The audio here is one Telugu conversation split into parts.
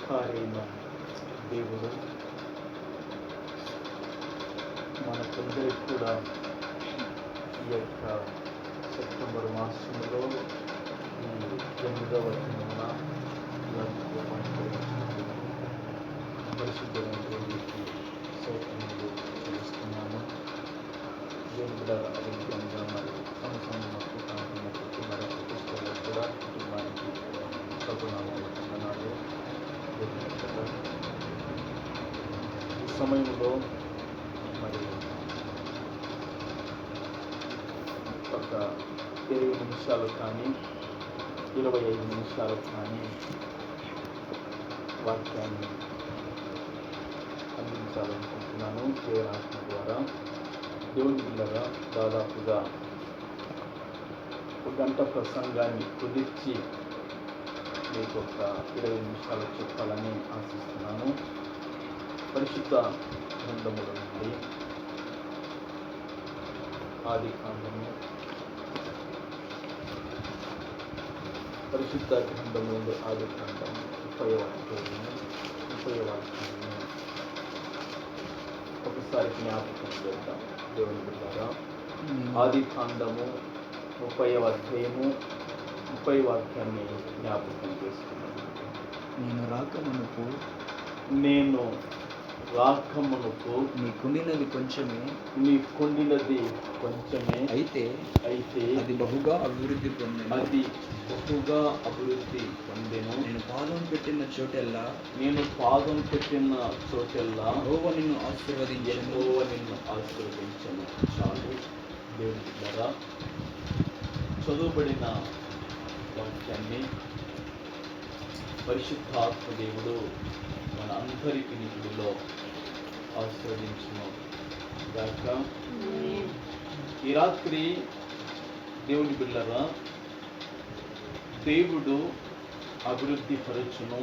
సర్వశక్తికారైన దేవుడు మనకందరికి కూడా ఈ యొక్క సెప్టెంబర్ మాసంలో ఈ 9వ దినమున పరిశుద్ధమైన దేవుడికి స్తోత్రములు చెల్లిస్తున్నాము. దేవుడు కూడా ఆరోగ్యంగా మరియు సంసన్నకు కాంతినకు మరి పుస్తకాలు కూడా కుటుంబానికి ప్రభునామాలు వందనాలు. ఈ సమయంలో మరి ఒక 20 నిమిషాలు కానీ 25 నిమిషాలు కానీ వాక్యాన్ని అందించాలనుకుంటున్నాను. దేవునాత్మ ద్వారా దేవుని పిల్లగా దాదాపుగా 1 గంట ప్రసంగాన్ని కుదిర్చి మీకు ఒక 20 నిమిషాలు చెప్పాలని ఆశిస్తున్నాను. పరిశుద్ధ గ్రంథముల నుండి ఆదికాండము, పరిశుద్ధ గ్రంథము నుండి ఆదికాండం 30వ అధ్యాయము ఒకసారి జ్ఞాపకం చేద్దాం. దేవుని బిడ్డలారా, ఆదికాండము 30వ అధ్యాయము 30వ వాక్యాన్ని జ్ఞాపకం చేసుకున్నాను. నేను రాకమునుపు నీకుండినది కొంచెమే, అయితే అది బహుగా అభివృద్ధి పొందెను. నేను పాదం పెట్టిన చోటెల్లా యెహోవా నిన్ను ఆశీర్వదించెను. చాలు. దేవుని ద్వారా చదువుబడిన వాక్యాన్ని పరిశుద్ధాత్మ దేవుడు మన అందరి వినికిడిలో ఆశీర్వదించును గాక. ఈ రాత్రి దేవుని బిడ్డలారా, దేవుడు అభివృద్ధి పరచును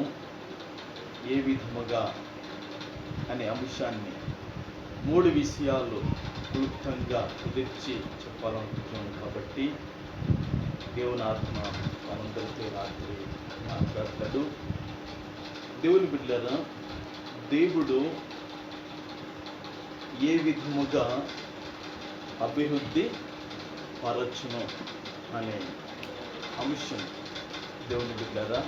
ఏ విధముగా అనే అంశాన్ని 3 విషయాలు క్లుప్తంగా కుదిర్చి చెప్పాలనుకుంటున్నాను. కాబట్టి దేవుని ఆత్మ మనందరితో రాత్రి మాట్లాడతాడు. దేవుని బిడ్డలారా, దేవుడు ఏ విధముగా అభివృద్ధి పరచును అనే అంశం. దేవుని బిడ్డలారా,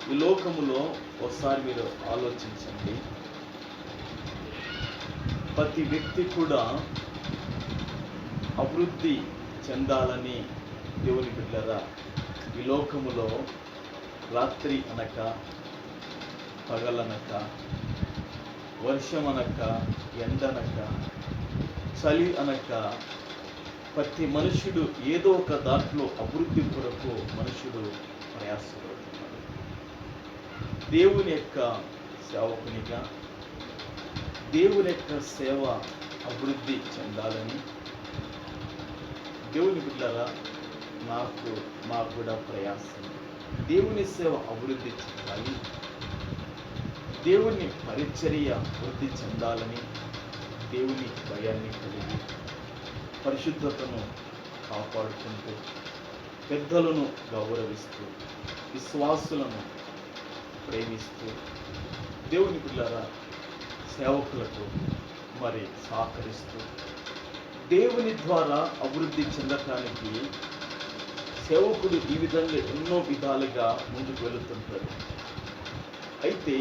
ఈ లోకములో ఒకసారి మీరు ఆలోచించండి. ప్రతి వ్యక్తి కూడా అభివృద్ధి చెందాలని దేవుని బిడ్డలారా ఈ లోకములో రాత్రి అనక పగలనక వర్షం అనక ఎండనక చలి అనక ప్రతి మనుషుడు ఏదో ఒక దాంట్లో అభివృద్ధి కొరకు మనుషుడు ప్రయాసపడుతున్నాడు. దేవుని యొక్క సేవకునిగా దేవుని యొక్క సేవ అభివృద్ధి చెందాలని దేవుని బిడ్డలారా మాకు కూడా ప్రయాసం. దేవుని సేవ అభివృద్ధి చెందాలి, దేవుని పరిచర్య వృద్ధి చెందాలని దేవుని భయాన్ని కలిగి పరిశుద్ధతను కాపాడుకుంటూ పెద్దలను గౌరవిస్తూ విశ్వాసులను ప్రేమిస్తూ దేవుని పిల్లల సేవకులకు మరి సహకరిస్తూ దేవుని ద్వారా అభివృద్ధి చెందటానికి సేవకుడు ఈ విధంగా ఎన్నో విధాలుగా ముందుకు వెళుతుంటాడు. అయితే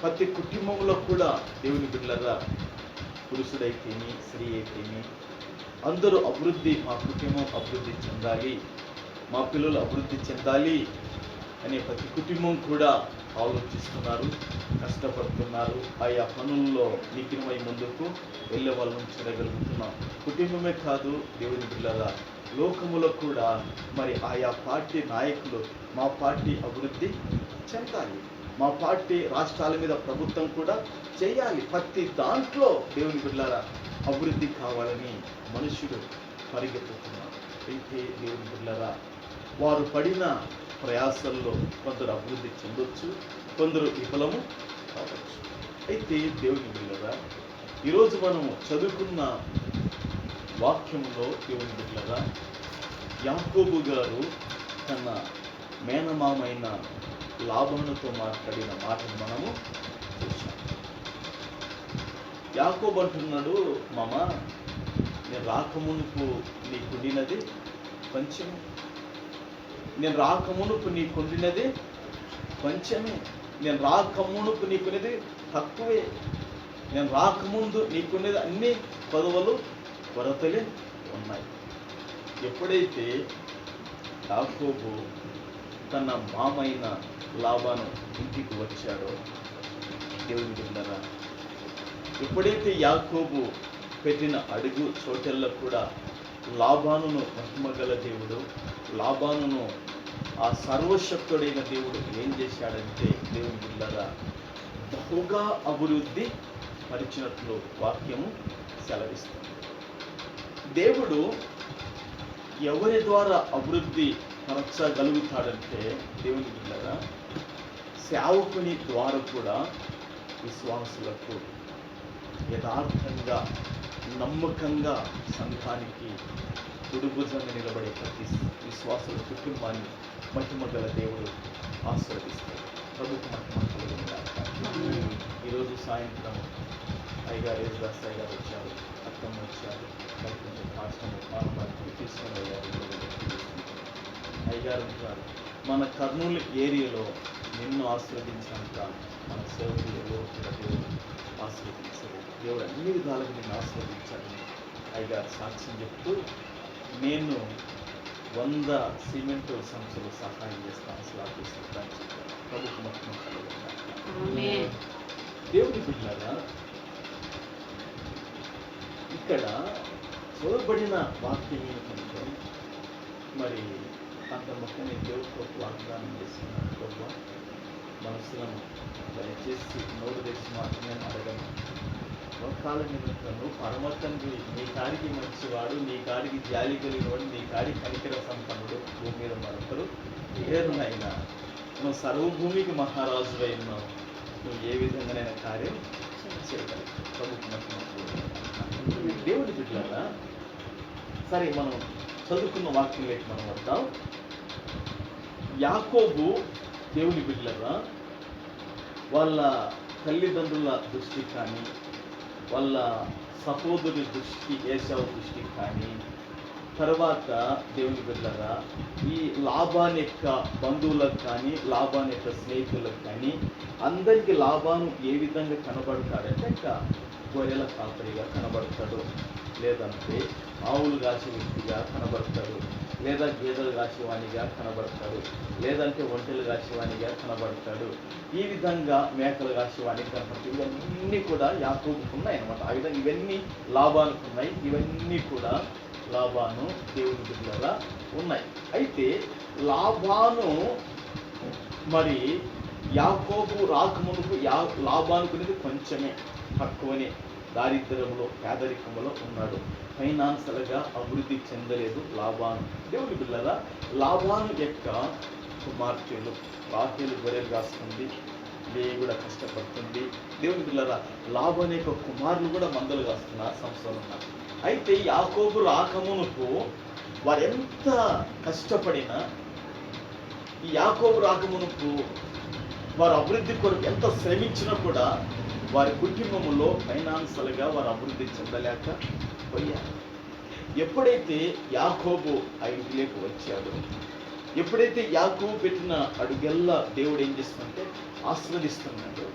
ప్రతి కుటుంబంలో కూడా దేవుని బిడ్డలారా, పురుషుడైతేమి స్త్రీ అయితేమి అందరూ మా కుటుంబం అభివృద్ధి చెందాలి, మా పిల్లలు అభివృద్ధి చెందాలి అనే ప్రతి కుటుంబం కూడా ఆలోచిస్తున్నారు, కష్టపడుతున్నారు. ఆయా పనుల్లో నిఖిలమై ముందుకు వెళ్ళే వాళ్ళని చూడగలుగుతున్నాం. కుటుంబమే కాదు దేవుని బిడ్డలారా, లోకములో కూడా మరి ఆయా పార్టీ నాయకులు మా పార్టీ అభివృద్ధి చెందాలి, మా పార్టీ రాష్ట్రాల మీద ప్రభుత్వం కూడా చేయాలి. ప్రతి దాంట్లో దేవుని బిడ్డలారా అభివృద్ధి కావాలని మనుషుడు పరిగెత్తుతున్నారు. అయితే దేవుని బిడ్డలారా, వారు పడిన ప్రయాసల్లో కొందరు అభివృద్ధి చెందొచ్చు, కొందరు విఫలము కావచ్చు. అయితే దేవుని బిడ్డలారా, ఈరోజు మనము చదువుకున్న వాక్యంలో దేవుని బిడ్డలారా, యాకోబు గారు తన మేనమామైన లాబానుతో మాట్లాడిన మాటను మనము చూసాం. యాకోబు అంటున్నాడు, మామ నేను రాకమునుపు నీకుండినది కొంచెమే, నేను రాకమునుపు నీకుండినది కొంచెమే, నేను రాకమునుపు నీకునేది తక్కువే, నేను రాకముందు నీకునేది అన్ని కొదవలు కొరతలే ఉన్నాయి. ఎప్పుడైతే యాకోబు తన మామైన లాబాను ఇంటికి వచ్చాడో, దేవుని బిడ్డలారా, ఎప్పుడైతే యాకోబు పెట్టిన అడుగు చోటల్లో కూడా లాబానును మహిమగల దేవుడు, లాబానును ఆ సర్వశక్తుడైన దేవుడు ఏం చేశాడంటే, దేవుని బిడ్డలారా, బహుగా అభివృద్ధి పరిచినట్లు వాక్యము సెలవిస్తుంది. దేవుడు ఎవరి ద్వారా అభివృద్ధి పరచగలుగుతాడంటే, దేవుని బిడ్డలారా, సేవకుని ద్వారా కూడా విశ్వాసులకు యథార్థంగా నమ్మకంగా సంఘానికి కుడిభుజంగా నిలబడే ప్రతి విశ్వాసుల కుటుంబాన్ని మహిమగల దేవుడు ఆశీర్వదిస్తాడు. ప్రభుకు మహిమ కలుగును. ఈరోజు సాయంత్రం అయ్యగారు యేసుదాస్ గారు వచ్చారు, అత్తమ్మ వచ్చారు, కొంచెం పాఠం మానవానికి తీసుకొని వెళ్ళారు. అయ్యగారు అంటారు, మన కర్నూలు ఏరియాలో నిన్ను ఆశీర్వదించినంత మన సేవకులు ఎవరు కూడా దేవుడు ఆశీర్వదించారు. దేవుడు అన్ని విధాలుగా నిన్ను ఆశీర్వదించాలని అయ్యగారు సాక్ష్యం చెప్తూ, నేను 100 సిమెంట్ సంస్థలు సహాయం చేస్తాను శ్లాఘిస్తాను చెప్పారు. ప్రభుత్వ మొత్తం దేవుడి బిడ్డలారా, ఇక్కడ చదవబడిన వాక్యం ఏమిటంటే, మరి అంత మొత్తం నేను దేవుడితో వాగ్దానం చేస్తున్నాను. ప్రభు మనసులను దయచేసి నోరు తెచ్చి మాత్రమే అడగను. లోకాల నిమిత్తము పరమ తండ్రి నీ కాడికి మంచివాడు, నీ కాడికి జాలి కలిగినవాడు, నీ కాడికి కనికర సంపన్నుడు భూమి మీద మరొకరు ఏరునైనా. నువ్వు సర్వభూమికి మహారాజు అయినావు, నువ్వు ఏ విధంగానైనా కార్యం చేయగలవు. దేవుడి బిడ్డలారా, సరే మనం చదువుకున్న వాక్యంలోకి మనం వద్దాం. యాకోబు దేవుని బిడ్డలారా, వాళ్ళ తల్లిదండ్రుల దృష్టి కానీ, వాళ్ళ సహోదరుడి దృష్టి, ఏశావు దృష్టి కానీ, తర్వాత దేవుని బిడ్డలారా, ఈ లాబాను యొక్క బంధువులకు కానీ, లాబాను యొక్క స్నేహితులకు కానీ, అందరికీ లాబాను ఏ విధంగా కనబడతాడంటే, ఇంకా గొర్రెల కాపరిగా కనబడతాడు, లేదంటే ఆవులు కాసే వ్యక్తిగా కనబడతాడు, లేదా గేదెలు కాసేవానిగా కనబడతాడు, లేదంటే ఒంటెలు కాసేవానిగా కనబడతాడు, ఈ విధంగా మేకలు కాసేవానికి కనబడతాడు. ఇవన్నీ కూడా యాకోబుకు ఉన్నాయి అన్నమాట. ఆ విధంగా ఇవన్నీ లాబానుకు ఉన్నాయి. ఇవన్నీ కూడా లాబాను దేవుని బిడ్డలారా ఉన్నాయి. అయితే లాబాను మరి యాకోబు రాకమునుపు లాబానుకునేది కొంచెమే, తక్కువనే, దారిద్ర్యంలో పేదరికంలో ఉన్నాడు, ఫైనాన్షియల్గా అభివృద్ధి చెందలేదు లాబాను. దేవుని బిడ్డలారా, లాబాను యొక్క కుమార్తెలు, రాహేలు గొర్రెలు కాస్తుంది, లేవి కూడా కష్టపడుతుంది. దేవుని బిడ్డలారా, లాబాను యొక్క కుమారులు కూడా మందలు కాస్తున్నారు, సంస్థలు ఉన్నారు. అయితే యాకోబు రాకమునుపు వారు ఎంత కష్టపడినా, ఈ యాకోబు రాకమునుపు వారు అభివృద్ధి కొరకు ఎంత శ్రమించినా కూడా వారి కుటుంబంలో ఫైనాన్షియల్గా వారు అభివృద్ధి చెందలేక పోయారు. ఎప్పుడైతే యాకోబు ఆ ఇంటిలోకి వచ్చాడో, ఎప్పుడైతే యాకోబు పెట్టిన అడుగెల్లా దేవుడు ఏం చేస్తుందంటే ఆస్వాదిస్తున్నాడు.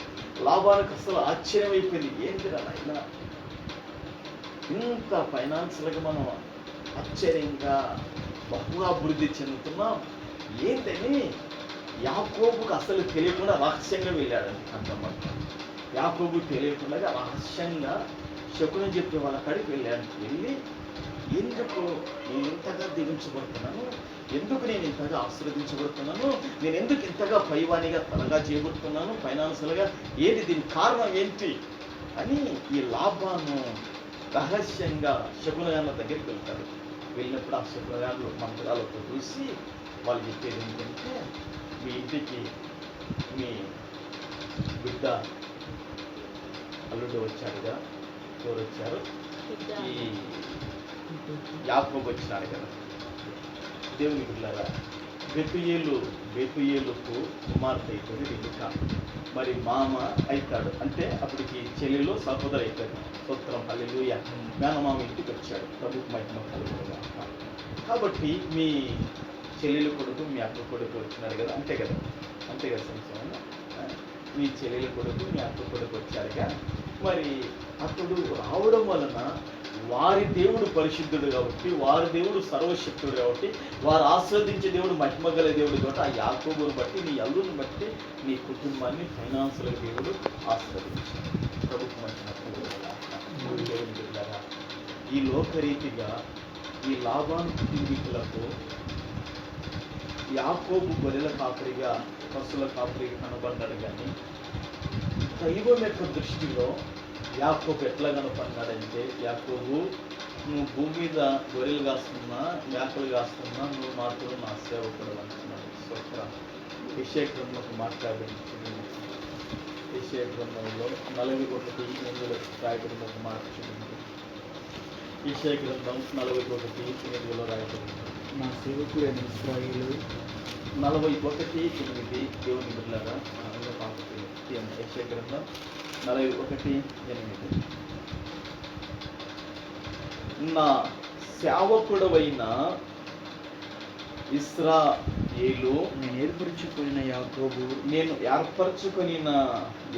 లాబానుకు అసలు ఆశ్చర్యమైపోయింది, ఏంటిరా నాయనా, ఇంత ఫైనాన్షియల్గా మనం ఆశ్చర్యంగా బహుగా అభివృద్ధి చెందుతున్నాం ఏంటని యాకోబుకు అసలు తెలియకుండా రహస్యంగా వెళ్ళాడండి. అంతమాట యాకోబు తెలియకుండా రహస్యంగా శకునం చెప్పే వాళ్ళ కాడికి వెళ్ళాడు. వెళ్ళి ఎందుకు నేను ఇంతగా దీవించబడుతున్నాను, ఎందుకు నేను ఇంతగా ఆశీర్వదించబడుతున్నాను, నేను ఎందుకు ఇంతగా పైవానిగా తలగా చేయబడుతున్నాను, ఫైనాన్షియల్గా ఏంటి, దీని కారణం ఏంటి అని ఈ లాబాను రహస్యంగా శకునగాళ్ళ దగ్గరికి వెళ్తారు. వెళ్ళినప్పుడు ఆ శకునగాళ్ళు మంత్రాలతో చూసి వాళ్ళు చెప్పేది ఏంటంటే, మీ ఇంటికి మీ బిడ్డ అల్లుడు వచ్చాడుగా, ఎవరు వచ్చారు, ఈ యాకోబు వచ్చినాడు కదా. దేవుని బిడ్డలారా, బెతుయేలుకు కుమార్తె అవుతుంది రిబికా. మరి మామ అవుతాడు అంటే అప్పటికి చెల్లెలు సహోదరు అవుతాడు. స్తోత్రం హల్లెలూయా. మేనమామ ఇంటికి వచ్చాడు. ప్రభుకు మహిమ కలుగునుగాక. కాబట్టి మీ చెల్లెలు కొడుకు మీ అక్క కొడుకు వచ్చినారు కదా, అంతే కదా సంవత్సరం. మీ చెల్లెలు కొడుకు మీ అక్క కొడుకు వచ్చారుగా. మరి అతడు రావడం వలన వారి దేవుడు పరిశుద్ధుడు కాబట్టి, వారి దేవుడు సర్వశక్తుడు కాబట్టి, వారు ఆస్వాదించే దేవుడు మహిమగల దేవుడు కాబట్టి, ఆ యాకోబును బట్టి, నీ అల్లుని బట్టి, నీ కుటుంబాన్ని ఫైనాన్షియల్ దేవుడు ఆస్వాదించాడు. ప్రభుత్వం దేవుడు. ఈ లోకరీతిగా ఈ లాభాను కుటుంబీకులకు యాకోబు గొర్రెల కాపరిగా, పశువుల కాపరిగా కనబడ్డాడు. కానీ దైవం యొక్క దృష్టిలో యాకోబు ఎట్లా కనపడినాడంటే, యాకోబు నువ్వు భూమి మీద గొర్రెలు కాస్తున్నా, మేకలు కాస్తున్నా, నువ్వు మాత్రం నా సేవకుడు అంటున్నాడు. స్వత్రం యెషయా గ్రంథంలో మాట్లాడించింది. యెషయా గ్రంథంలో 41:8 రాయబడిన ఒక మాట చూడండి. యెషయా గ్రంథం 41:8 రాయబడింది. నా సేవకుడైన ఇశ్రాయేలు 41:8 దేవుని బిడ్డలారా, యెషయా గ్రంథం 41:8. నా సేవకుడవైన ఇశ్రాయేలు, నేను ఏర్పరచుకున్న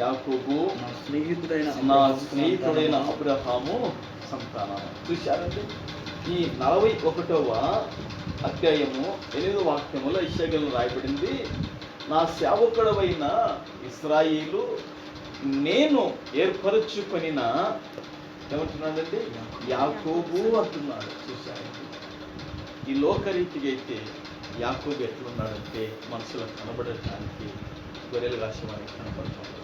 యాకోబు నా స్నేహితుడైన అబ్రహాము సంతానం. చూశారండి, ఈ 41వ అధ్యాయము 8వ వాక్యములో యెషయా రాయబడింది, నా సేవకుడవైన ఇశ్రాయేలు నేను ఏర్పరచుకొనిన, ఏమంటున్నాడండి, యాకోబు అంటున్నాడు. చూశారండి, ఈ లోకరీతిగా అయితే యాకోబు ఎట్లున్నాడంటే మనుషులకు కనబడటానికి గొర్రెలు కాసేవానికి కనబడుతున్నాడు.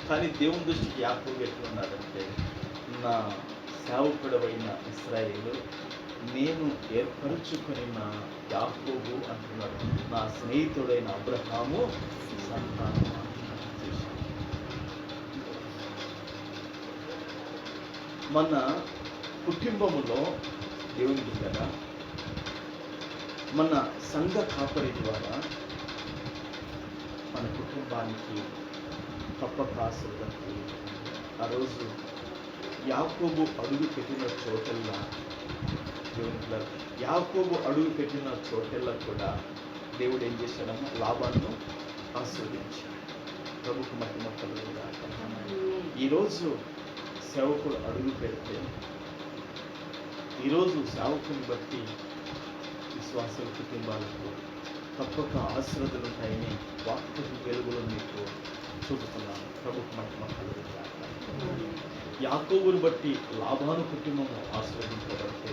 కానీ దేవుని దృష్టికి యాకోబు ఎట్లున్నాడంటే, నా సేవకుడవైన ఇశ్రాయేలు నేను ఏర్పరచుకొనిన యాకోబు అంటున్నాడు, నా స్నేహితుడైన అబ్రహాము సంతానం అంటున్నాడు. మన కుటుంబములో దేవుని బిడ్డగా, మన సంఘ కాపరి ద్వారా మన కుటుంబానికి తప్పక ఆశీర్వాదం. ఆ రోజు యాకోబు అడుగు పెట్టిన చోటల్లా, దేవుని బిడ్డలారా, యాకోబు అడుగు పెట్టిన చోటల్లా కూడా దేవుడు ఏం చేశాడమ్మా, లాభాలను ఆస్వాదించాడు. ప్రభుకు మహిమ కలుగునుగాక. ఈరోజు సేవకుడు అడుగు పెడితే, ఈరోజు సేవకుని బట్టి విశ్వాసుల కుటుంబాలకు తప్పక ఆశీర్వాదాలు ఉంటాయని వాక్యపు వెలుగులో మీకు చూపుతున్నాను. ప్రభుకు మహిమ కలుగునుగాక. యాకోబుని బట్టి లాభాను కుటుంబము ఆశీర్వదించబడితే,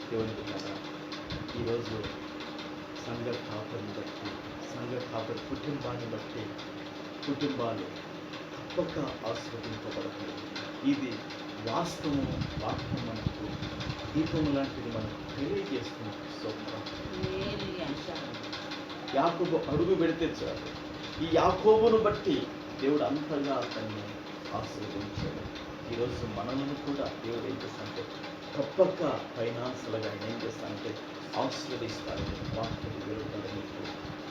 దేవుని బిడ్డలారా, ఈరోజు సంఘ కాపరిని బట్టి, సంఘ కాపరి కుటుంబాన్ని బట్టి కుటుంబాలు తప్పక ఆశీర్వదించబడతాయి. ఇది వాస్తవం. వాక్యం మనకు దీపం లాంటిది మనకు తెలియజేస్తుంది. యాకోబు అడుగు పెడితే చాలు, ఈ యాకోబును బట్టి దేవుడు అంతగా అతన్ని ఆశీర్వదించాడు. ఈరోజు మనల్ని కూడా దేవుడు ఏం చేస్తానంటే తప్పక ఫైనాన్షియల్గా ఆయన ఏం చేస్తానంటే ఆశీర్వదిస్తారని వాక్యం దేవుడు మీకు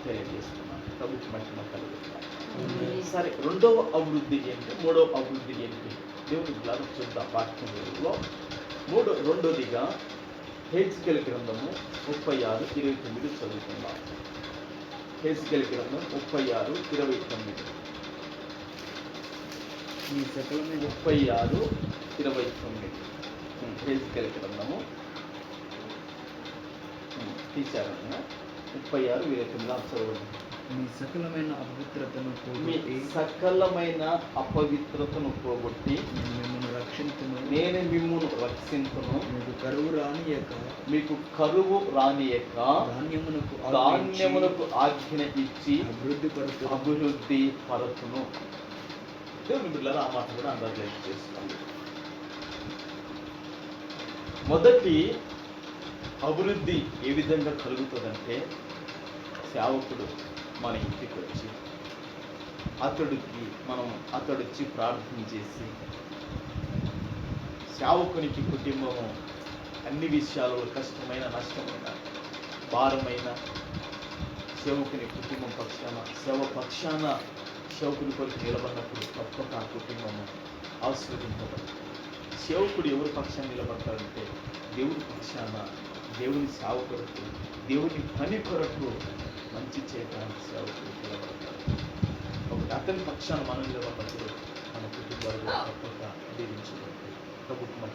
తెలియజేస్తున్నాను. ప్రభుత్వ మహిమ కలుగుతున్నాను. సరే, రెండవ అభివృద్ధి ఏంటి, మూడవ అభివృద్ధి ఏంటి, దేవుని బిడ్డలారా చూద్దాం. వాక్యం వెలుగులో రెండోదిగా హెజ్కేల్ గ్రంథము 36:29 చదువుకుందాం. హెజ్కేల్ గ్రంథం 36:29. 36:29 హెజ్కేల్ గ్రంథము తీశారన్న 36:29 చదవండి. మీ సకలమైన అపవిత్రతను పోగొట్టి నేను మిమ్మును రక్షించును. మీకు కరువు రానియక ధాన్యమునకు ఆజ్ఞ ఇచ్చి అభివృద్ధి పరచును. దేవుని బిడ్డలారా, ఆ మాట కూడా అండర్లైన్ చేసుకోండి. మొదటి అభివృద్ధి ఏ విధంగా కలుగుతుందంటే, సేవకుడు మన ఇంటికి వచ్చి అతడు వచ్చి ప్రార్థన చేసి, సేవకునికి కుటుంబము అన్ని విషయాలలో కష్టమైన, నష్టమైన, భారమైన, సేవకుని కుటుంబం పక్షాన సేవ పక్షాన సేవకుని కొరకు నిలబడినప్పుడు తప్పక ఆ కుటుంబము ఆశీర్వదింపబడుతుంది. సేవకుడు ఎవరి పక్షాన నిలబడతాడంటే దేవుడి పక్షాన, దేవుని సేవ కొరకు, దేవుని పని కొరకు మంచి చేయడానికి సేవకుడు నిలబడతాడు. ఒకటి అతని పక్షాన మనం నిలబడినప్పుడు మన కుటుంబాలు తప్పక దీవించబడతాయి. ప్రభుత్వం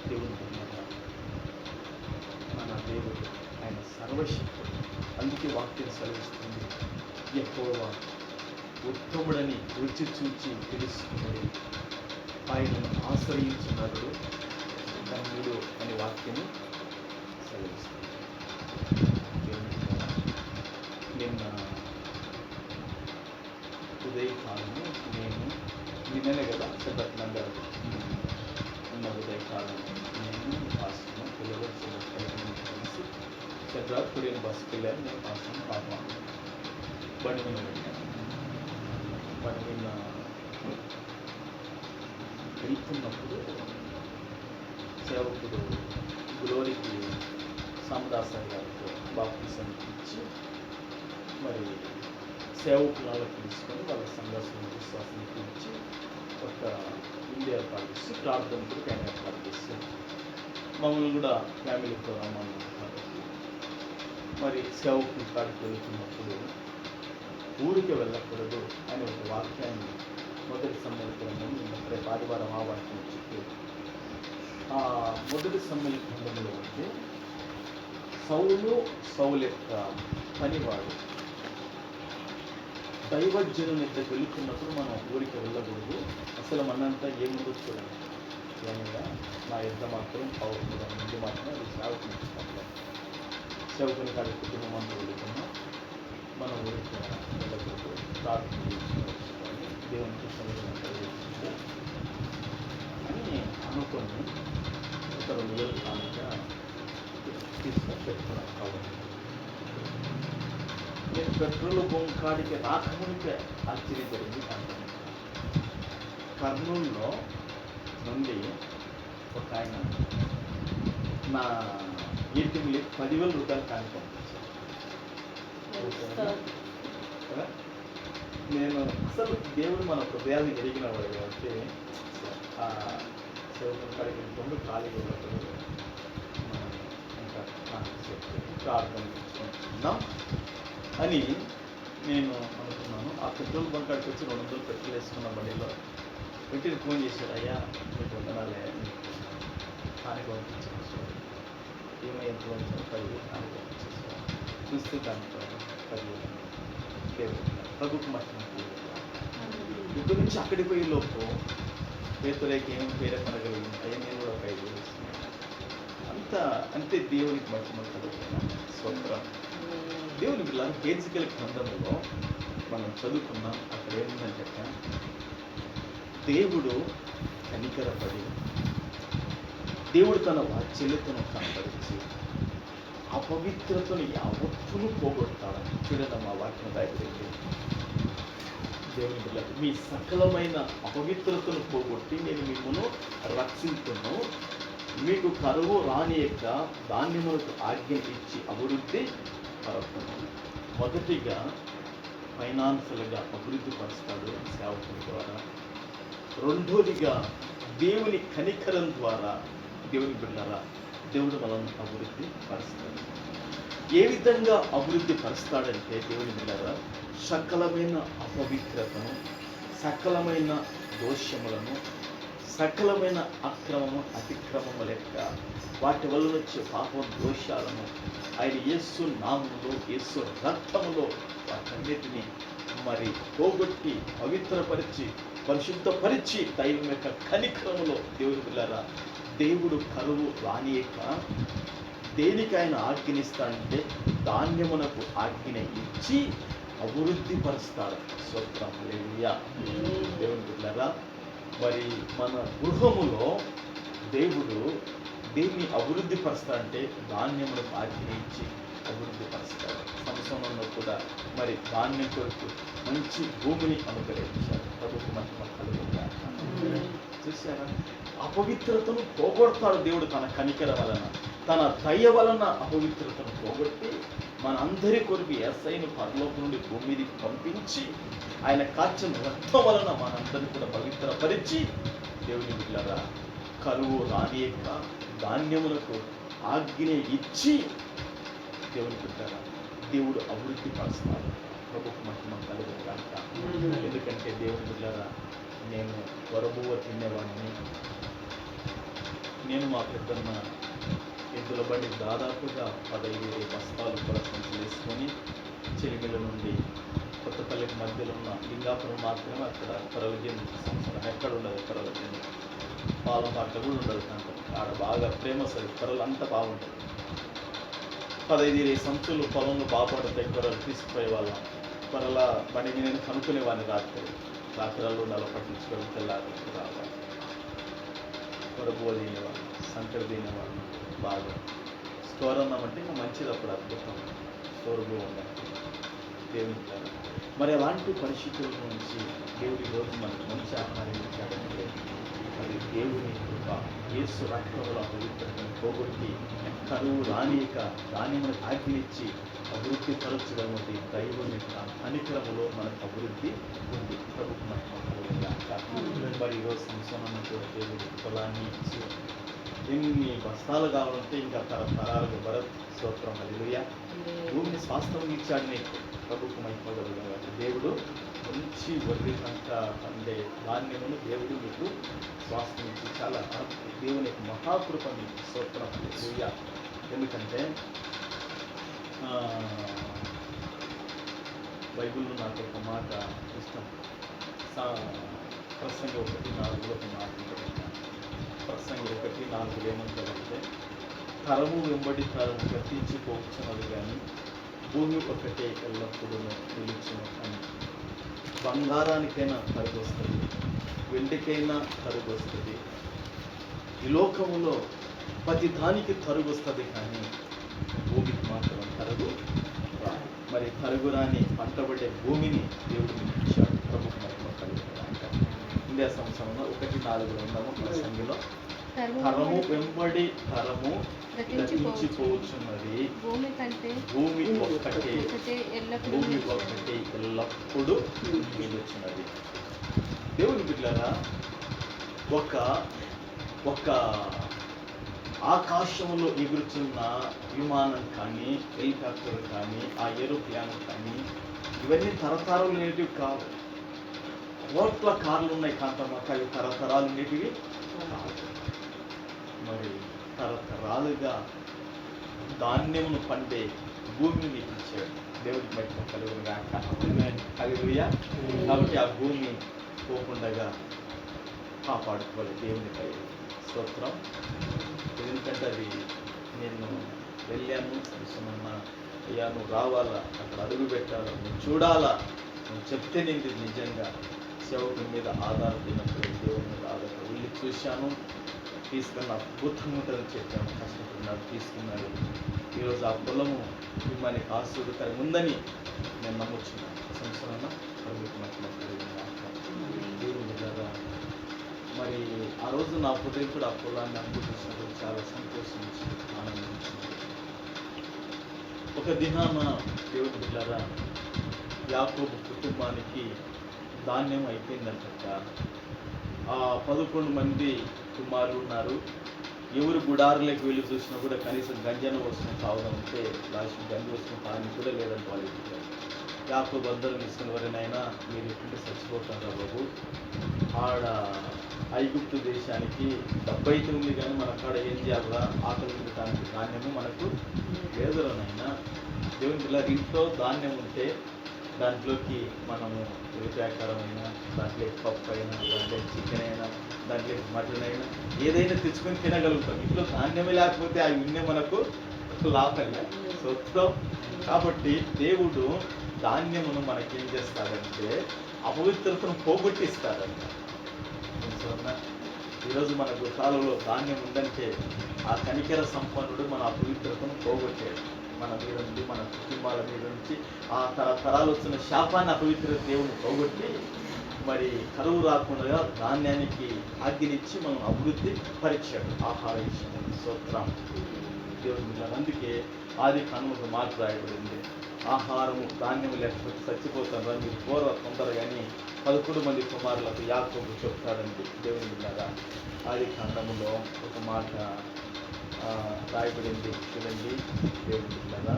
దేవుని మన దేవుడు ఆయన సర్వశక్తుడు. అందుకే వాక్యం సెలవిస్తుంది, యెహోవా ఉత్తముడని రుచి చూచి తెలుసుకున్నది, ఆయనను ఆశ్రయించున్నాడు ధన్యుడు అనే వాక్యము సెలవిస్తుంది. నిన్న ఉదయకాలము నేను నిన్ననే కదా చెప్పట్నం గారు నిన్న ఉదయకాలం నేను పాస్టర్ను పిల్లలు కలిసి చంద్రాపురి బస్సుకి వెళ్ళాను. నేను పాస్టర్ను పాప బండి మీద వెళ్ళాను. బండి మీద వెళ్తున్నప్పుడు సేవకుడు గ్లోరీకి సామదాసరి గారితో బాప్తిసం ఇచ్చి మరి సేవకులను పిలుచుకొని వాళ్ళ సంఘర్షణ విశ్వాసం పిలిచి ఒక ఇండియా ఏర్పాటు చేసి ప్రార్థన కొరకు ఆయన ఏర్పాటు చేస్తారు. మమ్మల్ని కూడా ఫ్యామిలీతో రమ్మన్నారు. మరి సేవకుల కాడికి వెళ్తున్నప్పుడు ఊరికి వెళ్ళకూడదు అని ఒక వాక్యాన్ని మొదటి సమ్మేళనంలో రేపు ఆదివారం ఆ వాక్యం చెప్పి ఆ మొదటి సమ్మేళనంలో ఉంటే సౌలు యొక్క పనివాడు దైవజనుని దగ్గరికి వెళ్తున్నప్పుడు మనం ఊరికి వెళ్ళకూడదు, అసలు మనంతా ఏముందో చూడండి, ఏమన్నా నా యుద్ధ మాత్రం పౌరులు ముందు మాత్రమే అది సేవకుని కాడి కుటుంబం అంతా వెళ్తున్నాం, మనం ఊరికి వెళ్ళకూడదు, ప్రార్థన చేసుకోవాలి, దేవునికి సమయం అని అనుకొని ఒక 2,000 కానుక తీసుకొని పెట్టుకున్నాను. కావాలి నేను పెట్రోల్ బంక్ కాడికి రాకమునికే ఆశ్చర్యపడింది. కర్నూలులో నుండి ఒక ఆయన నా ఏటీఎంలో 10,000 రూపాయలు కానుక పంపించాను. నేను అసలు దేవుడు మన హృదయాన్ని ఎరిగిన వాడు కాబట్టి ఆ సేవకుని కాడికి వెళ్తుంటే ఖాళీగా ఉన్నప్పుడు ఇంకా ప్రార్థన చేసుకుంటున్నాం అని నేను అనుకున్నాను. ఆ పెట్రోల్ బంక్ కాడికి వచ్చి 200 పెట్రోల్ వేసుకున్న బండిలో వెంటనే ఫోన్ చేశాడు, అయ్యా మీకు వందనాలే కానుక పంపించాను, ఏమైనా ఫోన్ 10,000 కానుక పంపించేసాను, చూస్తే దాంట్లో 10,000 దేవుడు ప్రభుత్వ మహిమ. ఇక్కడి నుంచి అక్కడికి పోయే లోపు పేతులేకి ఏమి పేరే పడగలిగింది, అయ్యా నేను కూడా 5,000 వేసుకున్నాను. అంతే దేవునికి మహిమ కలుగుతున్నాను. స్వతంత్రం దేవుని పిల్లలు కేజికల్ గ్రంథంలో మనం చదువుకున్నాం. అక్కడ ఏముందని చెప్పాను, దేవుడు కనికరపడి దేవుడు తన వాత్సల్యతను కనపరిచి అపవిత్రతను యావత్తును పోగొడతాడని చూడండి. మా వాక్యం బయటపెట్టి దేవుని పిల్లలు మీ సకలమైన అపవిత్రతను పోగొట్టి నేను మిమ్మల్ని రక్షించును, మీకు కరువు రాని యొక్క ధాన్యములకు ఆజ్ఞ ఇచ్చి అభివృద్ధి పరచును. మొదటిగా ఫైనాన్షియల్గా అభివృద్ధి పరుస్తాడు సేవకుల ద్వారా. రెండోదిగా దేవుని కనికరం ద్వారా దేవుని బిడ్డలారా దేవుడు మనల్ని అభివృద్ధి పరుస్తాడు. ఏ విధంగా అభివృద్ధి పరుస్తాడంటే దేవుని బిడ్డలారా సకలమైన అపవిత్రతను, సకలమైన దోషములను, సకలమైన అక్రమము అతిక్రమము లెక్క వాటి వల్ల వచ్చే పాపం దోషాలను ఆయన యేసు నామములో యేసు రక్తములో వాటన్నిటిని మరి పోగొట్టి పవిత్రపరిచి పరిశుద్ధపరిచి దైవం యొక్క కనికరములో దేవుని పిల్లరా దేవుడు కరువు రానియక దేనికి ఆయన ఆజ్ఞనిస్తాడంటే ధాన్యమునకు ఆజ్ఞ ఇచ్చి అభివృద్ధి పరుస్తాడు. స్తోత్రం హల్లెలూయా. దేవుని పిల్లరా మరి మన గృహములో దేవుడు దేన్ని అభివృద్ధి పరుస్తాడంటే ధాన్యములకు ఆజ్ఞ ఇచ్చి అభివృద్ధి పరుస్తాడు. సంవత్సరంలో కూడా మరి ధాన్యం కొరకు మంచి భూమిని అనుగ్రహించాడు. ప్రభుత్వ మహిమ కలుగుగా. చూసారా, అపవిత్రతను పోగొడతాడు దేవుడు తన కనికర వలన, తన దయ వలన అపవిత్రతను పోగొట్టి మన అందరి కొరకు యేసయ్యను పరలోకం నుండి భూమి మీదకి పంపించి ఆయన కార్చిన రక్తం వలన మనందరినీ కూడా పవిత్రపరిచి దేవుని బిడ్డలారా కరువు రానియక ధాన్యములకు ఆజ్ఞ ఇచ్చి దేవుని బిడ్డలారా దేవుడు అభివృద్ధి పరుస్తాడు. ప్రభుకు మహిమ కలుగును గాక. ఎందుకంటే దేవుని బిడ్డలారా నేను వరబువ్వ తినేవాడిని. నేను మా పెద్దన్న ఎద్దుల బండి దాదాపుగా 15 బస్తాలు కూడా వేసుకొని చెలిమిల నుండి కొత్తపల్లికి మధ్యలో ఉన్న లింగాపురం మాత్రమే అక్కడ పరవజన్ సంవత్సరం ఎక్కడ ఉండదు. పరవజన్ పాలం అట్లా కూడా ఉండదు. కనుక ఆడ బాగా ఫేమస్ అది. పరలు అంతా బాగుంటుంది. 15 సంచులు పొలంలో బాగుపడతాయి. కొరలు తీసుకుపోయే వాళ్ళం. కొరల బండికి నేను కనుక్కునేవాడిని. రాత్రులు నెల పట్టించుకొని తెల్లారు రావాలి. కొరబువ తినేవాళ్ళు, సంకర తినేవాళ్ళు. బాగా స్టోర్ అన్నామంటే ఇంకా మంచిది. అప్పుడు అద్భుతం స్టోర్బు ఉన్నట్టు దేవుని ద్వారా. మరి అలాంటి పరిస్థితుల నుంచి దేవుడి రోజు మనకు మంచి ఆహారం ఇచ్చాడంటే అది దేవుని కృప. యేసు రక్తంలో పవిత్రతను పోగొట్టి కరువు రానియక దాన్ని మనకు ఆజ్ఞనిచ్చి అభివృద్ధి పరచడం వంటి దైవం యొక్క అనికరములో మనకు అభివృద్ధి ఉంది. ప్రభుత్వం మరి ఈరోజు సంవత్సరం దేవుడి పొలాన్ని ఇచ్చి ఎన్ని బస్తాలు కావాలంటే ఇంకా తరతరాలకు భరత్ స్తోత్రం హల్లెలూయా. భూమిని స్వాస్థ్యం ఇచ్చాడు నీకు. ప్రభుత్వం అయిపోగలగా దేవుడు మంచి వడ్డీ అంత అంటే ధాన్యమును దేవుడు మీకు స్వాస్థ్యం ఇచ్చి చాలా దేవుని యొక్క మహాకృప మీకు స్తోత్రం హల్లెలూయా. ఎందుకంటే బైబిల్లో నాకు ఒక మాట ఇష్టం. ప్రసంగి 1:4 ఒక మాట ఉంటుంది. ప్రసంగి 1:4 ఏమంటారంటే తరము వెంబడి తరము గతించిపోతున్నది కానీ భూమి ఒకటే ఎల్లప్పుడూ నిలిచును అని. బంగారానికైనా తరుగు వస్తుంది, వెండికైనా తరుగు వస్తుంది, ఈ లోకములో ప్రతి దానికి తరుగు వస్తుంది, కానీ భూమికి మాత్రం తరుగు రాదు. మరి తరుగు రాని పంటబడే భూమిని దేవుడు మీకు ఇచ్చాడు. ప్రభుత్వం ఇండియా సంవత్సరంలో 1:4 ఉన్నాము. ప్రసంగిలో తరము వెంబడి తరము గతించిపోతున్నది, భూమి ఒక్కటే ఎల్లప్పుడూ నిలుచున్నది. దేవుని బిడ్డలారా, ఒక ఆకాశంలో ఎగురుచున్న విమానం కానీ, హెలికాప్టర్ కానీ, ఆ ఏరోప్లాన్ కానీ ఇవన్నీ తరతరాలు నేటివి కావు. కోట్ల కార్లు ఉన్నాయి కాంతమ్మక, అవి తరతరాలు నేటివి కావు. మరి తరతరాలుగా ధాన్యమును పండే భూమిని నీకు ఇచ్చాడు. దేవుడికి మహిమ కలుగును గాక. హల్లెలూయా. కాబట్టి ఆ భూమి పోకుండా కాపాడుకోవాలి దేవునిపై స్తోత్రం. ఎందుకంటే అది నేను వెళ్ళాను చూస్తున్నా, అయ్యా నువ్వు రావాలా, అక్కడ అడుగు పెట్టాలా, నువ్వు చూడాలా, నువ్వు చెప్తే నేను నిజంగా సేవకుని మీద ఆధారపడినప్పుడు దేవుని మీద ఆధారపడి వెళ్ళి చూశాను. తీసుకున్న అద్భుతంగా ఉంటుందని చెప్పాను. కష్టపడినాడు, తీసుకున్నాడు. ఈరోజు ఆ పొలము మిమ్మల్ని ఆశీర్వదకరంగా ఉందని నేను నమ్ముచున్నాను. సంవత్సరాన దేవుని ద్వారా మరి ఆ రోజు నా హృదయం కూడా ఆ పొలాన్ని అనుభవించినప్పుడు చాలా సంతోషించి ఆనందించింది. ఒక దినాన దేవుని బిడ్డలారా, యాకోబు కుటుంబానికి ధాన్యం అయిపోయిందంట. ఆ 11 మంది కుమారులు ఉన్నారు. ఎవరు గుడారులోకి వెళ్ళి చూసినా కూడా కనీసం గంజన వస్తువులు తాగడం ఉంటే లాస్ట్ గంజి వస్తువులు తాగని కూడా లేదని వాళ్ళు చెప్పారు. యాకోబు అందరూ తీసుకుని వారినైనా మీరు ఎప్పుడు చచ్చిపోతారా బాబు, ఆడ ఐగుప్తు దేశానికి డబ్బు అయితే ఉంది కానీ మన కాడ ఏం చేయాలా, ఆకలి ఉండటానికి ధాన్యము మనకు లేదులనైనా. దేవుని పిల్లలు ఇంట్లో ధాన్యం ఉంటే దాంట్లోకి మనము ఉల్లిపాయకారమైనా, దాంట్లో పప్పు అయినా, దాంట్లో చికెన్ అయినా, దాంట్లో మటన్ అయినా ఏదైనా తెచ్చుకొని తినగలుగుతాం. ఇంట్లో ధాన్యమే లేకపోతే అవి ఉన్నే మనకు లాభంగా సొంతం. కాబట్టి దేవుడు ధాన్యమును మనకేం చేస్తాడంటే అపవిత్రతను పోగొట్టిస్తాడంట. ఈరోజు మనకు కాలంలో ధాన్యం ఉందంటే ఆ కనికర సంపన్నుడు మన అపవిత్రతను పోగొట్టాడు. మన మీద నుండి, మన కుటుంబాల మీద నుంచి ఆ తరతరాలు వచ్చిన శాపాన్ని అపవిత్ర దేవుని పోగొట్టి మరి కరువు రాకుండా ధాన్యానికి ఆజ్ఞనిచ్చి మనం అభివృద్ధి పరిచాడు. ఆహార విషయం స్తోత్రం. దేవుని బిడ్డలారా. అందుకే ఆది కాండం ఒక మాట రాయబడింది, ఆహారము ధాన్యము లేకపోతే చచ్చిపోతారా మీరు కూర తొందరగాని 11 మంది కుమారులకు యాకోబు చెప్తాడండి. దేవుని బిడ్డలారా, ఆది కాండములో ఒక మాట రాయబడింది చూడండి. దేవుని బిడ్డలారా,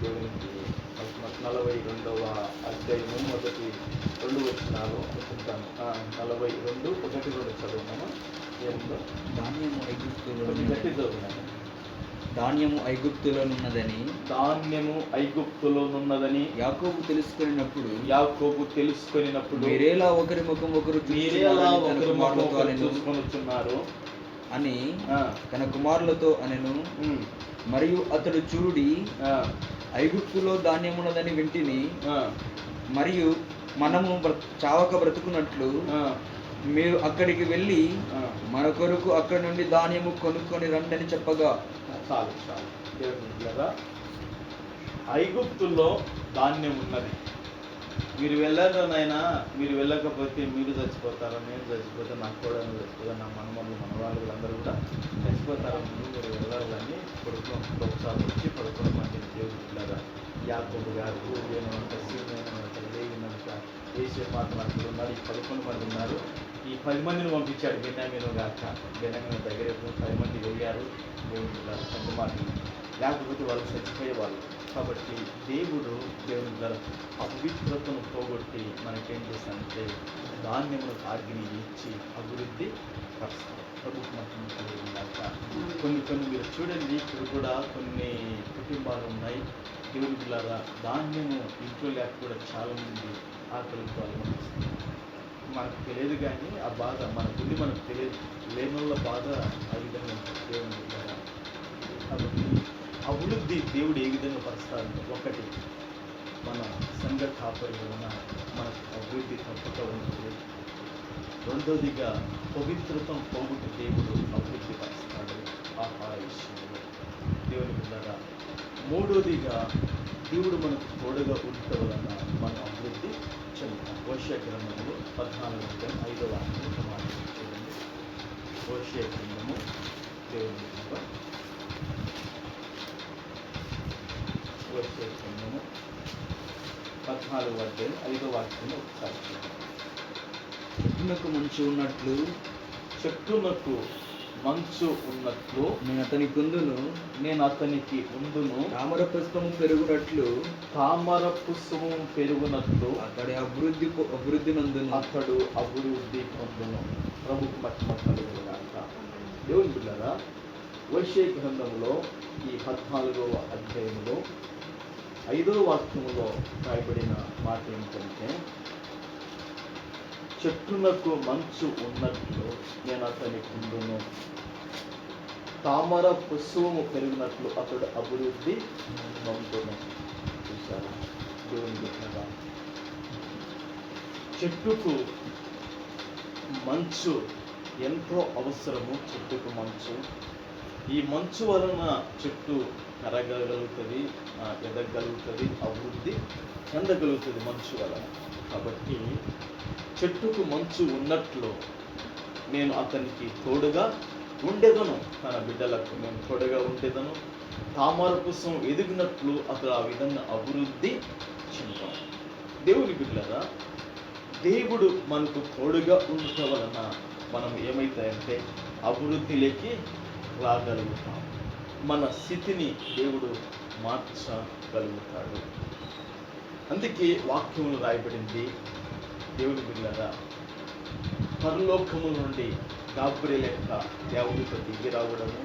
దేవునికి 42వ అధ్యాయము మొదటి 2 వచనాలు అనుకుంటాను. 42, 1, 2 చదువున్నాము. ఏముందో ధాన్యము ఐగుప్తులో కొంచెం గట్టి చదువుతున్నాను. ధాన్యము ఐగుప్తులోనున్నదని ధాన్యము ఐగుప్తులోనున్నదని యాకోబు తెలుసుకున్నప్పుడు యాకోబు తెలుసుకొనినప్పుడు మీరేలా ఒకరి ముఖం ఒకరు మీరేలా చూచుచున్నారని తన ఒకరి ముఖం కుమారులతో ఒకరు అనెను చూసుకొని వచ్చున్నారు అని ఆ, తన కుమారులతో అనెను. ఉమ్, మరియు అతడు చూడి ఆ, ఐగుప్తులో ధాన్యమున్నదని వింటిని, ఆ, మరియు మనము చావక బ్రతుకున్నట్లు ఆ, మీరు అక్కడికి వెళ్ళి ఆ. మన కొరకు అక్కడి నుండి ధాన్యము కొనుక్కొని రండని చెప్పగా చాలు చాలు. దేవుని బిడ్డలారా, ఐగుప్తుల్లో ధాన్యం ఉన్నది. మీరు వెళ్ళారు నాయనా, మీరు వెళ్ళకపోతే మీరు చచ్చిపోతారా, నేను చచ్చిపోతే నా కూడా చచ్చిపోతా, నా మనమల్లు మనవాళ్ళు అందరూ కూడా చచ్చిపోతారా, మీరు వెళ్ళారు కానీ ఒకసారి వచ్చి 11 మంది దేవుని బిడ్డలారా, యాకోబు గారు ఊరినంత సీమైనంత లేగినంత వేసే మాత్రం అక్కడ ఉన్నారు. ఈ 11 మంది ఉన్నారు. ఈ 10 మందిని పంపించాడు బెన్యామీను గాక. బెన్యామీను దగ్గర 10 మంది వెళ్ళారు. దేవుని బిడ్డలారా, పెద్ద మాటలు లేకపోతే వాళ్ళు చచ్చిపోయేవాళ్ళు. కాబట్టి దేవుడు దేవుని ద్వారా అపవిత్రతను పోగొట్టి మనకేం చేస్తానంటే ధాన్యములకు ఆజ్ఞని ఇచ్చి అభివృద్ధి పరుస్తారు. ప్రభుత్వ మహిమ కలిగినాక కొన్ని మీరు చూడండి, ఇక్కడ కూడా కొన్ని కుటుంబాలు ఉన్నాయి. దేవుని బిడ్డలారా, ధాన్యము ఇంట్లో లేక కూడా చాలా మంది ఆకలితో అలమటిస్తుంది. మనకు తెలియదు కానీ ఆ బాధ మన గుండి మనకు తెలియదు. లేనుల బాధ ఆ విధంగా ఉంటుంది. దేవుని బిడ్డలారా, కాబట్టి అభివృద్ధి దేవుడు ఏ విధంగా పరుస్తాడంటే, ఒకటి మన సంఘ కాపరి వలన మనకు అభివృద్ధి తప్పక ఉంటుంది. రెండోదిగా పవిత్రతం పోగొట్టి దేవుడు అభివృద్ధి పరుస్తాడు ఆహార విషయంలో. దేవుని బిడ్డలారా, మూడోదిగా దేవుడు మనకు తోడుగా ఉండటం వలన మనం అభివృద్ధి చెందుతాం. హోషేయ గ్రంథంలో 14వ మాట చూడండి. హోషేయ గ్రంథము దేవుని బిడ్డలారా, హోషేయ గ్రంథము 14వ అధ్యాయం 5వ వాక్యాన్ని ఒకసారి చూడండి. చెట్టునకు మంచు ఉన్నట్లు చెట్టునకు మంచు ఉన్నట్లు నేను అతని కుందును, నేను అతనికి ఉండును, తామర పుష్పము పెరుగునట్లు తామర పుష్పము పెరుగునట్లు అతడి అభివృద్ధి నందును. అతడు అభివృద్ధి పొందును. ప్రభుకు మహిమ కలుగుగాక. దేవుని బిడ్డలారా, హోషేయ గ్రంథంలో ఈ 14వ అధ్యాయంలో 5వ వాక్యములో రాయబడిన మాట ఏమిటంటే, చెట్టునకు మంచు ఉన్నట్లు నేను అతనికి ఉండును, తామర పుష్పము పెరిగినట్లు అతడు అభివృద్ధి పొందును. చూసారా దేవుని బిడ్డలారా, చెట్టుకు మంచు ఎంతో అవసరము. చెట్టుకు మంచు, ఈ మంచు వలన చెట్టు కరగలుగుతుంది, ఎదగలుగుతుంది, అభివృద్ధి చెందగలుగుతుంది మంచు వలన. కాబట్టి చెట్టుకు మంచు ఉన్నట్లు నేను అతనికి తోడుగా ఉండేదను, తన బిడ్డలకు నేను తోడుగా ఉండేదను. తామర పుష్పం ఎదిగినట్లు అతడు ఆ విధంగా అభివృద్ధి చెందాం. దేవుని బిడ్డలారా, దేవుడు మనకు తోడుగా ఉండటం వలన మనం ఏమైతాయంటే అభివృద్ధిలోకి రాగలుగుతాం. మన స్థితిని దేవుడు మార్చగలుగుతాడు. అందుకే వాక్యములు రాయబడింది. దేవుని బిడ్డలారా, పరలోకము నుండి గాబ్రియెల్ యొక్క దేవుడితో దిగి రావడము,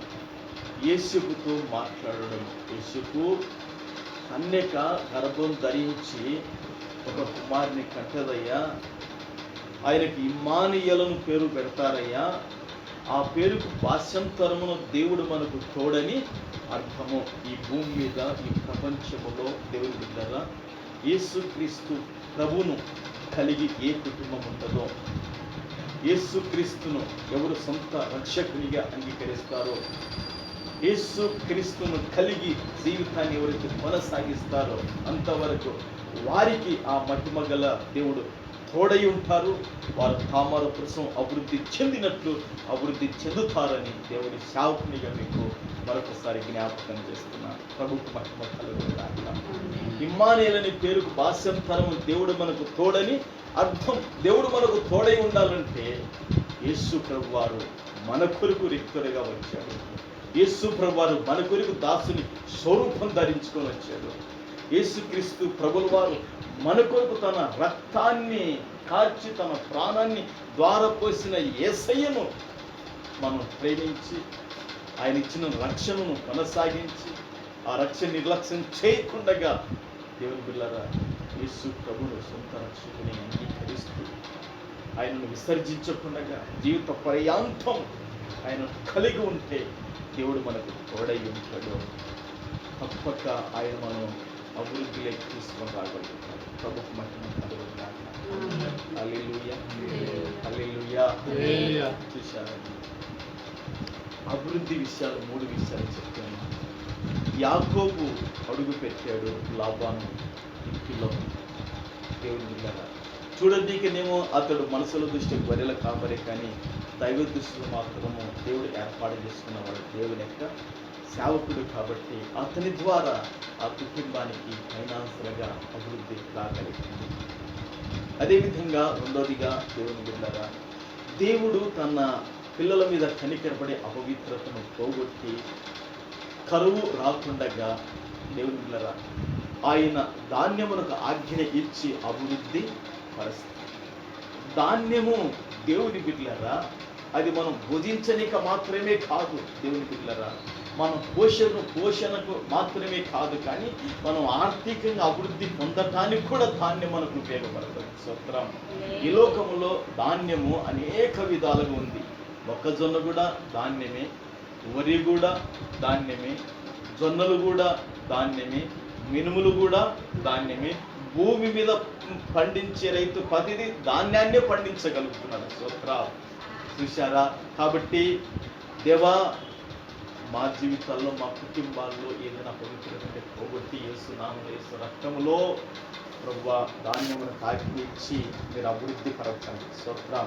యేసుకుతో మాట్లాడడం. యేసుకు కన్యక గర్భం ధరించి ఒక కుమారుని కంటదయ్యా, ఆయనకి ఇమ్మానుయేలును పేరు పెడతారయ్యా, ఆ పేరుకు భాష్యంతరమును దేవుడు మనకు తోడని అర్థము. ఈ భూమి మీద ఈ ప్రపంచములో దేవుని బిడ్డలారా, యేసుక్రీస్తు ప్రభువును కలిగి ఏ కుటుంబం ఉంటుందో, యేసుక్రీస్తును ఎవరు సొంత రక్షకునిగా అంగీకరిస్తారో, యేసుక్రీస్తును కలిగి జీవితాన్ని ఎవరైతే కొనసాగిస్తారో అంతవరకు వారికి ఆ మహిమ గల దేవుడు తోడై ఉంటారు. వారు తామర పురుషం అభివృద్ధి చెందినట్లు అభివృద్ధి చెందుతారని దేవుడి సేవకునిగా మీకు మరొకసారి జ్ఞాపకం చేస్తున్నాను. ప్రభుత్వ మహిమ కలుగునుగాక. ఇమ్మానుయేలని పేరుకు భాష్యంతరము దేవుడు మనకు తోడని అర్థం. దేవుడు మనకు తోడై ఉండాలంటే యేసు ప్రభు వారు మన కొరకు రిక్తుడిగా వచ్చాడు. యేసు ప్రభు వారు మన కొరకు దాసుని స్వరూపం ధరించుకొని వచ్చాడు. యేసుక్రీస్తు ప్రభుల వారు మన కొరకు తన రక్తాన్ని కార్చి తన ప్రాణాన్ని ద్వారపోసిన యేసయ్యను మనం ప్రేమించి ఆయన ఇచ్చిన రక్షణను కొనసాగించి ఆ రక్షణ నిర్లక్ష్యం చేయకుండా దేవుని బిడ్డలారా యేసు ప్రభువును సొంత రక్షకుని అంగీకరిస్తూ ఆయనను విసర్జించకుండా జీవిత పర్యాంతం ఆయన కలిగి ఉంటే దేవుడు మనకు తోడై ఉంటాడు. తప్పక ఆయన మనం అభివృద్ధిలోకి తీసుకొని రాగలుగుతాం. ప్రభుకు మహిమ కలుగునుగాక. హల్లెలూయా, హల్లెలూయా. చూశారండి, అభివృద్ధి విషయాలు 3 విషయాలు చెప్తాను. యాకోబు అడుగు పెట్టాడు లాబాను ఇంటిలో. దేవుని బిడ్డలారా, చూడనీకనేమో అతడు మనసుల దృష్టి గొర్రెల కాపరే, కానీ దైవ దృష్టిలో మాత్రము దేవుడు ఏర్పాటు చేసుకున్నవాడు దేవుని యొక్క సేవకుడు. కాబట్టి అతని ద్వారా ఆ కుటుంబానికి ఫైనాన్షియల్గా అభివృద్ధి రాగలిగింది. అదేవిధంగా రెండోదిగా దేవుని బిడ్డలారా, దేవుడు తన పిల్లల మీద కనికరపడే అపవిత్రతను పోగొట్టి కరువు రాకుండగా దేవుని బిడ్డలారా ఆయన ధాన్యమునకు ఆజ్ఞ ఇచ్చి అభివృద్ధి పరిస్థితి. ధాన్యము దేవుని బిడ్డలారా అది మనం భుజించనిక మాత్రమే కాదు. దేవుని బిడ్డలారా మన పోషణకు మాత్రమే కాదు, కానీ మనం ఆర్థికంగా అభివృద్ధి పొందటానికి కూడా ధాన్యం మనకు ఉపయోగపడుతుంది. స్తోత్రం. ఈ లోకములో ధాన్యము అనేక విధాలుగా ఉంది. మొక్కజొన్న కూడా ధాన్యమే, వరి కూడా ధాన్యమే, జొన్నలు కూడా ధాన్యమే, మినుములు కూడా ధాన్యమే. భూమి మీద పండించే రైతు ప్రతిదీ ధాన్యాన్నే పండించగలుగుతున్నాడు. స్తోత్రం. చూశారా? కాబట్టి దేవా మా జీవితాల్లో మా కుటుంబాల్లో ఏదైనా పవిత్రత పోగొట్టి యేసు నామములో యేసు రక్తములో ప్రభువా ధాన్యమును తాకి ఇచ్చి మీరు అభివృద్ధి పరచండి. స్తోత్రం.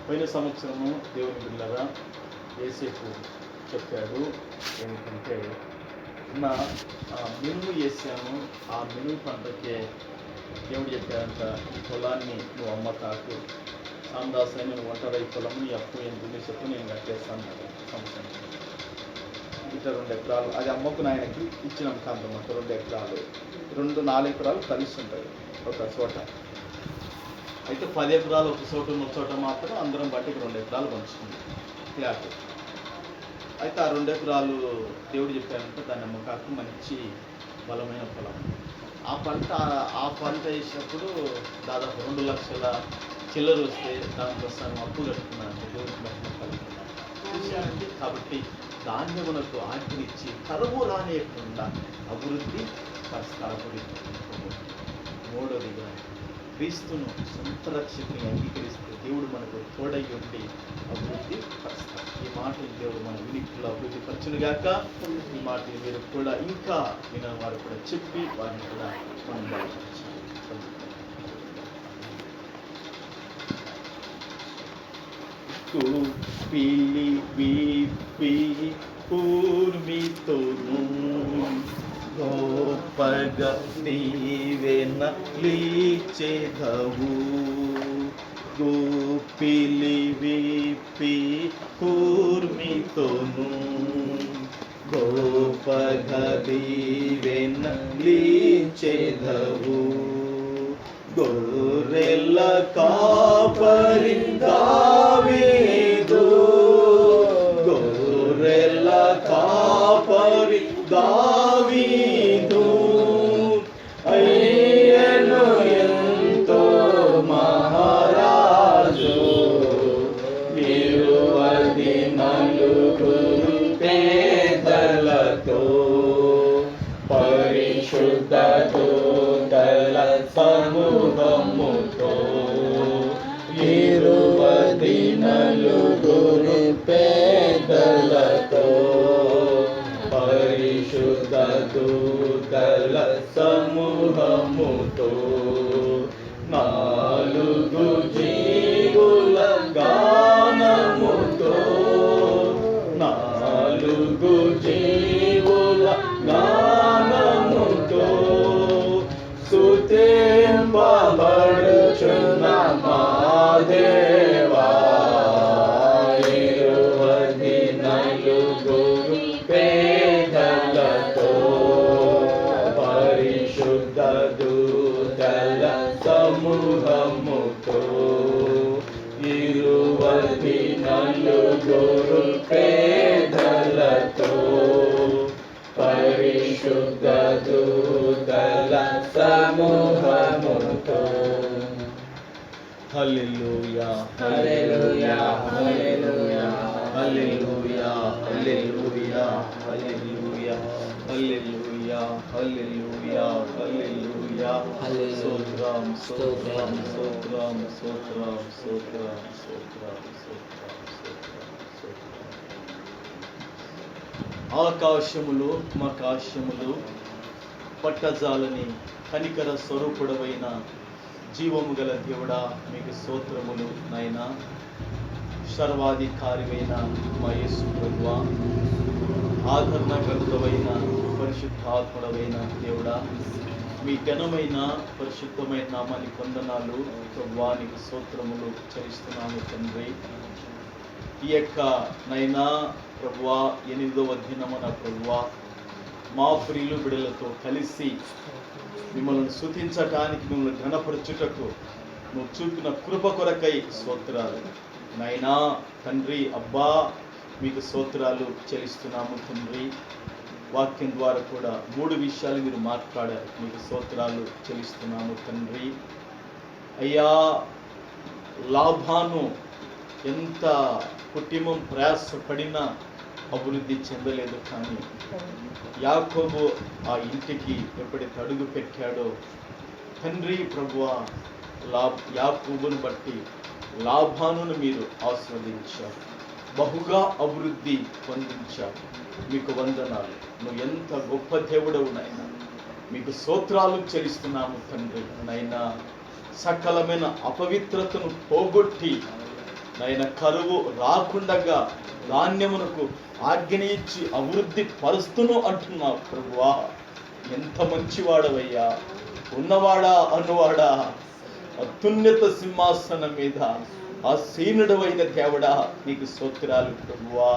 పోయిన సంవత్సరము దేవుని బిడ్డలారా యేసేపు చెప్పాడు ఏంటంటే, నా మినుము వేసాను, ఆ మినుము పంటకే దేవుడు చెప్పాడంట, ఈ పొలాన్ని నువ్వు అమ్మకాకు, సాందాసైన నువ్వు ఒంటరి పొలము నీ అప్పు ఎంత చెప్పు నేను కట్టేస్తాను సంవత్సరం. ఇట్లా 2 ఎకరాలు అది అమ్మకుని ఆయనకి ఇచ్చినాం కాంతమ్మ. 2 ఎకరాలు 4 ఎకరాలు కలిసి ఉంటాయి ఒక చోట. అయితే 10 ఎకరాలు ఒక చోట ఉన్న చోట మాత్రం అందరం బట్టికి 2 ఎకరాలు పంచుకుంది ఫ్లాట్. అయితే ఆ 2 ఎకరాలు దేవుడు చెప్పారంటే దాన్ని అమ్మకాకు మంచి బలమైన పొలం. ఆ పంట వేసినప్పుడు దాదాపు 2 లక్షల చిల్లర వస్తే దానికోసం అప్పు కట్టుకున్నాను. దేవుడికి మహిమ కలుగుతుంది. కాబట్టి ధాన్యమునకు ఆజ్ఞనిచ్చి కరువు రానియకుండా అభివృద్ధి పరిస్థాపడి. 3వదిగా క్రీస్తును సొంత రక్షకుని అంగీకరిస్తే దేవుడు మనకు తోడై ఉండి అభివృద్ధి పరిస్థాప. ఈ మాటలు దేవుడు మన వినికిలో అభివృద్ధి పరచునుగాక. ఈ మాటలు మీరు కూడా ఇంకా విన వారు కూడా చెప్పి వారిని కూడా మనం బలపరచాలి. పిలి విప్పి కూర్మితోను గొప్పగా నీవెన లీచెదవు. గోపిలి విప్పి కూర్మితోను గొప్పగా నీవెన లీచెదవు. గొర్రెల కాపరి దావీదు, గొర్రెల కాపరి దావీదు అయ్యను ఎంతో మహారాజు. 24 పేదలతో పరిశుద్ధ దూతల సమూహముతో 24 పేదలతో పరిశుద్ధ దూతల సమూహముతో 4 పంపబడుచున్న మా దేవా ఇరువది నలుగురు పేదలతో పరిశుద్ధ దూతల సమూహముతో ఇరువది నలుగురు పేదలతో పరిశుద్ధ దూతల సమూహముతో హల్లెలూయా హల్లెలూయా హల్లెలూయా హల్లెలూయా హల్లెలూయా హల్లెలూయా హల్లెలూయా హల్లెలూయా హల్లెలూయా స్తోత్రం స్తోత్రం స్తోత్రం స్తోత్రం స్తోత్రం స్తోత్రం ఆకాశములు మకాశములు పట్టజాలని కనికర స్వరూపుడవైన జీవము గల దేవుడా మీకు స్తోత్రములు నాయనా. సర్వాధికారివైన మా యేసు ప్రభువా, ఆదరణకర్తవైన పరిశుద్ధాత్ముడవైన దేవుడా, మీ ఘనమైన పరిశుద్ధమైన నామానికి వందనాలు ప్రభువా, నీకు స్తోత్రములు చెల్లిస్తున్నాము తండ్రి. ఈ యొక్క నైనా ప్రభువా 8వ దినమున ప్రభువా మా ప్రియులు బిడలతో కలిసి మిమ్మల్ని స్తుతించటానికి, మిమ్మల్ని ఘనపరచుటకు నువ్వు చూపిన కృప కొరకై స్తోత్రాలు నాయనా. తండ్రి అబ్బా మీకు స్తోత్రాలు చెల్లిస్తున్నాము తండ్రి. వాక్యం ద్వారా కూడా 3 విషయాలు మీరు మాట్లాడారు, మీకు స్తోత్రాలు చెల్లిస్తున్నాము తండ్రి. అయ్యా, లాభాను ఎంత కుటుంబం ప్రయాసపడినా అభివృద్ధి చెందలేదు, కానీ యాకోబు ఆ ఇంటికి ఎప్పుడైతే అడుగు పెట్టాడో తండ్రి ప్రభువా, యాకోబును బట్టి లాభాను మీరు ఆస్వాదించారు, బహుగా అభివృద్ధి పొందించారు. మీకు వందనాలు. నువ్వు ఎంత గొప్ప దేవుడవు నాయన, మీకు స్తోత్రాలు చెల్లిస్తున్నాము తండ్రి. నాయనా, సకలమైన అపవిత్రతను పోగొట్టి నాయన కరువు రాకుండగా ధాన్యమునకు ఆజ్ఞ ఇచ్చి అభివృద్ధి పరుస్తును అంటున్నావు ప్రభువా. ఎంత మంచివాడవయ్యా, ఉన్నవాడా అనువాడా, అత్యున్నత సింహాసనం మీద ఆసీనుడవైన దేవుడా, నీకు స్తోత్రాలు ప్రభువా.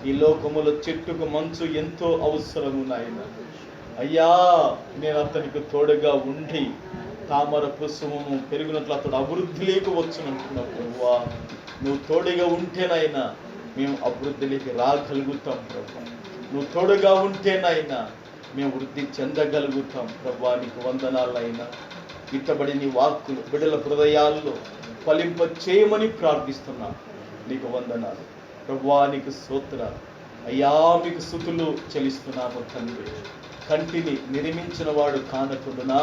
ఈ లోకములో చెట్టుకు మంచు ఎంతో అవసరము నాయన. అయ్యా, నేను అతనికి తోడుగా ఉండి తామర పుష్పము పెరిగినట్లు అతడు అభివృద్ధిలోకి వచ్చునంటున్నావు ప్రభువా. నువ్వు తోడుగా ఉంటేనైనా మేము అభివృద్ధిలోకి రాగలుగుతాం ప్రభా. నువ్వు తోడుగా ఉంటేనైనా మేము వృద్ధి చెందగలుగుతాం ప్రభా. నీకు వందనాలైనా. ఇట్టబడి నీ వాక్కులు బిడ్డల హృదయాల్లో ఫలింప చేయమని ప్రార్థిస్తున్నాం. నీకు వందనాలు ప్రభువా, నీకు స్తోత్రాలు అయ్యా. మీకు స్తుతులు చెల్లిస్తున్నాము తండ్రి. కంటిని నిర్మించిన వాడు కానకుండునా,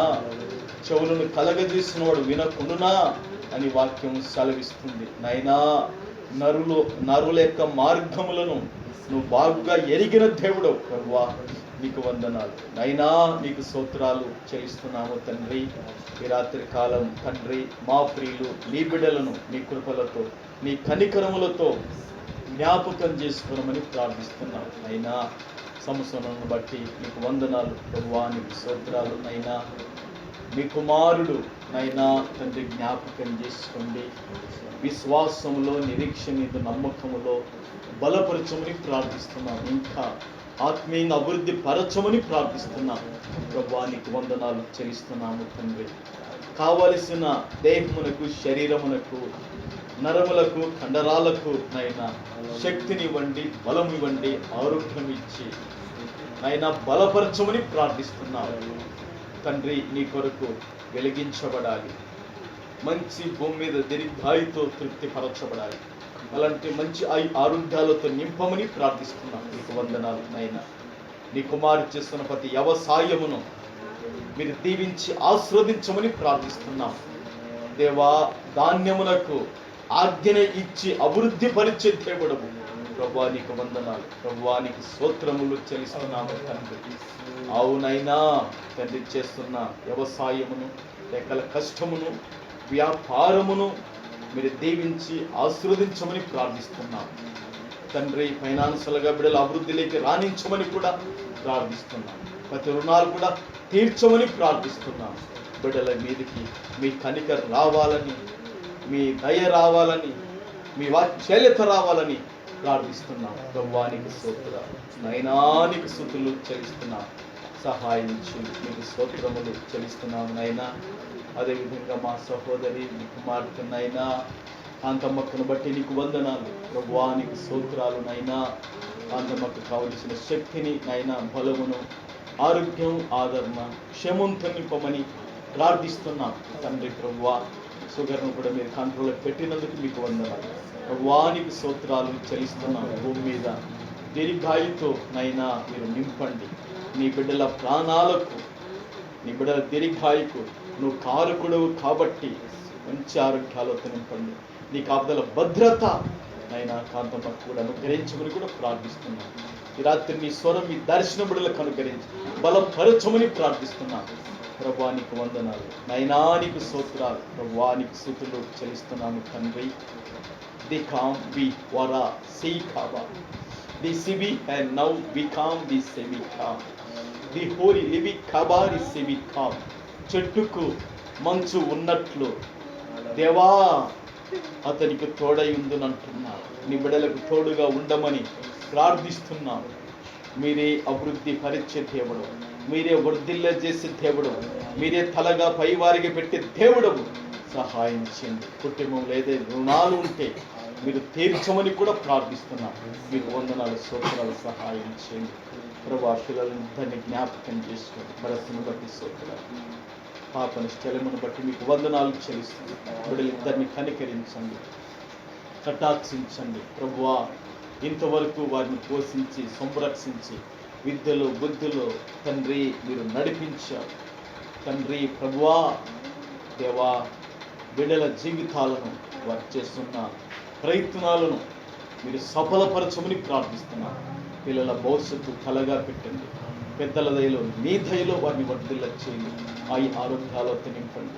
చెవులను కలగజేసిన వాడు వినకుండునా అని వాక్యం సెలవిస్తుంది నాయనా. నరుల యొక్క మార్గములను నువ్వు బాగుగా ఎరిగిన దేవుడు ప్రభువా. నీకు వందనాలు నైనా. నీకు స్తోత్రాలు చెల్లిస్తున్నాము తండ్రి. ఈ రాత్రి కాలం తండ్రి మా ప్రియులు నీ బిడ్డలను నీ కృపలతో నీ కనికరములతో జ్ఞాపకం చేసుకోమని ప్రార్థిస్తున్నాం అయినా. సంవత్సరాలను బట్టి నీకు వందనాలు ప్రభువా. నీకు స్తోత్రాలు నైనా. మీ కుమారుడు నైనా తండ్రి జ్ఞాపకం చేసుకోండి. విశ్వాసములో, నిరీక్షణ, నమ్మకములో బలపరచమని ప్రార్థిస్తున్నాం. ఇంకా ఆత్మీయంగా అభివృద్ధి పరచమని ప్రార్థిస్తున్నాం ప్రభువా. నీకు వందనాలు చెల్లిస్తున్నాము తండ్రి. కావలసిన దేహమునకు, శరీరమునకు, నరములకు, కండరాలకు నైనా శక్తినివ్వండి, బలం ఇవ్వండి, ఆరోగ్యం ఇచ్చి నైనా బలపరచమని ప్రార్థిస్తున్నాము తండ్రి. నీ కొరకు వెలిగించబడాలి, మంచి భూమి మీద దీర్ఘాయుతో తృప్తిపరచబడాలి. అలాంటి మంచి ఆరోగ్యాలతో నింపమని ప్రార్థిస్తున్నాం. నీకు వందనాలు నాయన. నీ కుమారు చేస్తున్న ప్రతి వ్యవసాయమును మీరు దీవించి ఆస్వాదించమని ప్రార్థిస్తున్నాం దేవా. ధాన్యమునకు ఆజ్ఞ ఇచ్చి అభివృద్ధి పరిచే దేవుడవు ప్రభువా. నీకు వందనాలు ప్రభువా. నీకు స్తోత్రములు చెల్లిస్తున్నాము తండ్రి. అవునైనా తండ్రి చేస్తున్న వ్యవసాయమును, లెక్కల కష్టమును, వ్యాపారమును మీరు దీవించి ఆశీర్వదించమని ప్రార్థిస్తున్నాం తండ్రి. ఫైనాన్షియల్గా బిడ్డల అభివృద్ధిలోకి రాణించమని కూడా ప్రార్థిస్తున్నాం. ప్రతి రుణాలు కూడా తీర్చమని ప్రార్థిస్తున్నాం బిడ్డల మీదకి మీ కనికరం రావాలని, మీ దయ రావాలని, మీ వాత్సల్యత రావాలని ప్రార్థిస్తున్నాం. ప్రభువానికి స్తోత్రాలు, నైనానికి స్తుతులు చెల్లిస్తున్నాం. సహాయం చేయండి, మీకు స్తోత్రములు చెల్లిస్తున్నాం నైనా. అదేవిధంగా మా సహోదరి మీ కుమార్తె నైనా కాంతమ్మక్కను బట్టి నీకు వందనాలు. ప్రభువానికి స్తోత్రాలు నైనా. కాంతమ్మకు కావలసిన శక్తిని నైనా, బలమును, ఆరోగ్యం, ఆదరణ, క్షేమంతో నింపమని ప్రార్థిస్తున్నాం తండ్రి. ప్రభువా షుగర్ను కూడా మీరు కంట్రోల్లో పెట్టినందుకు మీకు వందనాలు. ప్రభువానికి స్తోత్రాలు చెల్లిస్తున్నాం. భూమి మీద దీర్ఘాయుతో నైనా మీరు నింపండి. నీ బిడ్డల ప్రాణాలకు, నీ బిడ్డల దీర్ఘాయుకు నువ్వు కారకుడవు కాబట్టి మంచి ఆరోగ్యాలతో నింపండి. నీ కాపుదల భద్రత నైనా కాంతమ్మకు కూడా అనుగ్రహించమని కూడా ప్రార్థిస్తున్నాను. ఈ రాత్రి నీ స్వరం, మీ దర్శన బిడ్డలకు అనుగ్రహించి బలపరచమని ప్రార్థిస్తున్నాను. ప్రభువానికి వందనాలు, నైనానికి స్తోత్రాలు, ప్రభువానికి స్తుతులు చెల్లిస్తున్నాము తండ్రి. ది కామ్ వి వరా సీ కాబా ది సివి అండ్ నౌ వి కామ్ ది సెవి కామ్ ది హోరీ లివి కబారి సెవి కామ్. చెట్టుకు మంచు ఉన్నట్లు దేవా అతనికి తోడై ఉందునంటున్నా. నీ బిడ్డలకు తోడుగా ఉండమని ప్రార్థిస్తున్నాం. మీరే అభివృద్ధి పరిచే దేవుడు, మీరే వర్ధిల్ల చేసే దేవుడు, మీరే తలగా పై వారికి పెట్టే దేవుడు. సహాయం చేయండి. కుటుంబంలో ఏదైనా రుణాలు ఉంటే మీరు తీర్చమని కూడా ప్రార్థిస్తున్నాం. మీకు వందనాలు, స్తోత్రాలు, సహాయం చేయండి. ప్రభా పిల్లలను దాన్ని జ్ఞాపకం చేసుకోండి. భరత్ను బట్టి స్తోత్రాలు, పాపని స్థలమును బట్టి మీకు వందనాలు చెల్లిస్తుంది. బిడ్డలిద్దరిని కనికరించండి, కటాక్షించండి. ప్రభువా ఇంతవరకు వారిని పోషించి సంరక్షించి విద్యలో బుద్ధిలో తండ్రి మీరు నడిపించారు తండ్రి. ప్రభువా దేవా బిడ్డల జీవితాలను వారు చేస్తున్న ప్రయత్నాలను మీరు సఫలపరచమని ప్రార్థిస్తున్నారు. పిల్లల భవిష్యత్తు కలగా పెట్టండి. పెద్దల దయలో, మీ దయలో వారిని వర్ధిల్ల చేయండి. ఆరోగ్యాలతో నింపండి.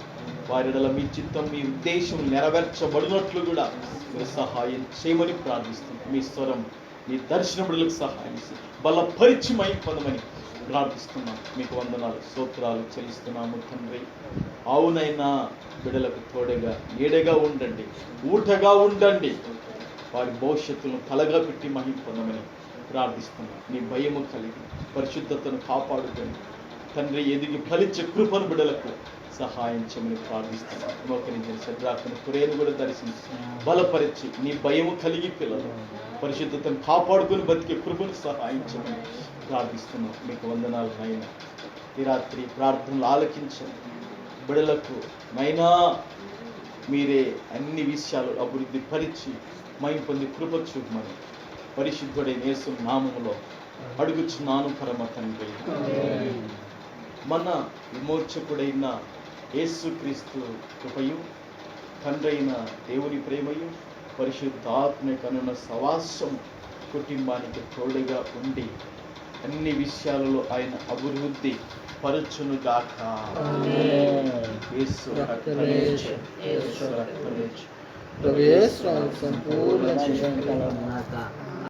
వారిడల మీ చిత్తం, మీ ఉద్దేశం నెరవేర్చబడినట్లు కూడా మీరు సహాయం చేయమని ప్రార్థిస్తున్నాం. మీ స్వరం, మీ దర్శనములకు సహాయం చేసి బలపరిచమై పొందమని ప్రార్థిస్తున్నాం. మీకు వందనాలు, స్తోత్రాలు చెల్లిస్తున్నాము తండ్రి. అవునైనా బిడ్డలకు తోడుగా, నీడగా ఉండండి, ఊటగా ఉండండి. వారి భవిష్యత్తును కలగా పెట్టి మహిమ పొందమని ప్రార్థిస్తున్నాం. నీ భయము కలిగి పరిశుద్ధతను కాపాడుకోండి తండ్రి. ఎదిగి ఫలించే కృపను బిడ్డలకు సహాయం చేయమని ప్రార్థిస్తున్నాం. మోకరించిన శద్రాకును కురేను కూడా దర్శించి బలపరిచి నీ భయము కలిగి పిల్లలు పరిశుద్ధతను కాపాడుకొని బతికే కృపను సహాయం చేయమని ప్రార్థిస్తున్నాం. మీకు వందనాలు నాయన. ఈ రాత్రి ప్రార్థనలు ఆలకించండి. బిడ్డలకు నైనా మీరే అన్ని విషయాలు అభివృద్ధి పరిచి మహిమ పొంది కృప చూపమని పరిశుద్ధుడైన యేసు నామములో అడుగుచున్నాను పరమ తండ్రి. మన విమోచకుడైన యేసుక్రీస్తు కృపయు, తండ్రి అయిన దేవుని ప్రేమయు, పరిశుద్ధాత్మ కనున్న సవాసం కుటుంబానికి తోడుగా ఉండి అన్ని విషయాలలో ఆయన అభివృద్ధి పరచునుగాక. యేసు రక్తమే సంపూర్ణ